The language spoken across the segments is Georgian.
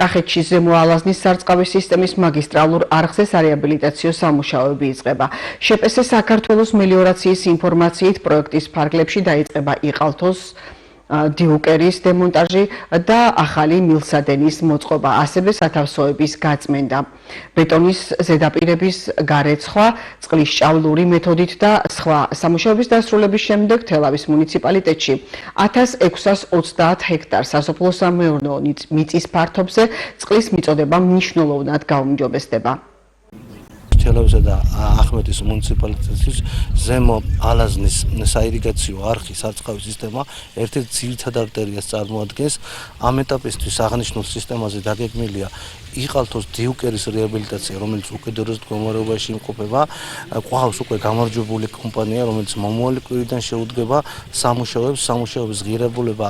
კახეთში ზემო ალაზნის სარწყავი სისტემის მაგისტრალურ არხზე სარეაბილიტაციო სამუშაოები იწყება. შპს საქართველოს მელიორაციის ინფორმაციით პროექტის ფარგლებში დაიწყება იყალთოს დიუკერის დემონტაჟი და ახალი მილსადენის მოწყობა, ასევე სათავსოების გაწმენდა. ბეტონის ზედაპირების გარეცხვა, წყლის ჭავლური მეთოდით და სხვა სამუშაოების დასრულების შემდეგ თელავის მუნიციპალიტეტში 1630 ჰექტარ სასოფლო-სამეურნეო მიწის ფართობზე წყლის მიწოდება მნიშვნელოვნად გაუმჯობესდება. თელავისა და ახმეტის მუნიციპალიტეტის ზემო ალაზნის საირიგაციო არხის სარწყავი სისტემა ერთ-ერთ ძირითად არტერიას წარმოადგენს. ამ ეტაპისთვის აღნიშნულ სისტემაზე დაგეგმილია იყალთოს დიუკერის რეაბილიტაცია, რომელიც უკიდურეს მდგომარეობაში იმყოფება. ყავს უკვე გამარჯვებული კომპანია, რომელიც მომავალი კვირიდან შეუდგება სამუშაოების ღირებულება,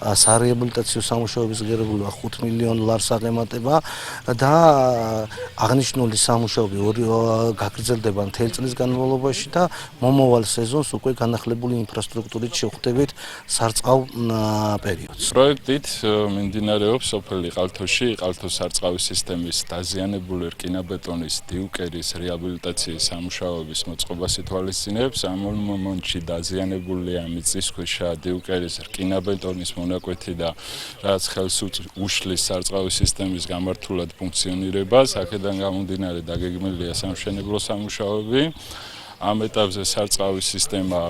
სარეაბილიტაციო სამუშაოების ღირებულება 5 მილიონ ლარს აღემატება და აღნიშნული სამუშაოები გაგრძელდება მთელი წლის განმავლობაში და მომავალ სეზონს უკვე განახლებული ინფრასტრუქტურით შევხვდებით სარწყავ პერიოდს. პროექტით მიმდინარეობს სოფელ იყალთოში იყალთოს სარწყავი სისტემის დაზიანებული რკინაბეტონის დიუკერის რეაბილიტაციის სამუშაოების მოწყობას ითვალისწინებს. ამ მომენტში დაზიანებულია მიწისქვეშა დიუკერის რკინაბეტონის მონაკვეთი და რაც ხელს უშლის სარწყავი სისტემის გამართულად ფუნქციონირებას. აქედან გამომდინარე დაგეგმილია სამშენებლო სამუშაოები. ამ ეტაპზე სარწყავი სისტემა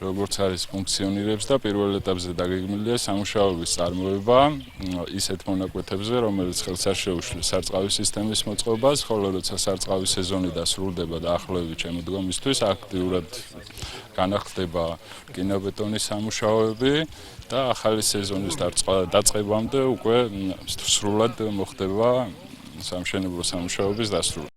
როგორც არის ფუნქციონირებს და პირველ ეტაპზე დაგეგმილია სამუშაოების წარმოება ისეთ მონაკვეთებზე, რომელიც ხელს არ შეუშლის სარწყავი სისტემის მოწყობას, ხოლო როცა სარწყავი სეზონი დასრულდება და ახლოვებით შემოდგომისთვის აქტიურად განახლდება რკინაბეტონის სამუშაოები და ახალი სეზონის დაწყებამდე უკვე სრულად მოხდება სამშენებლო სამუშაოების დასრულება.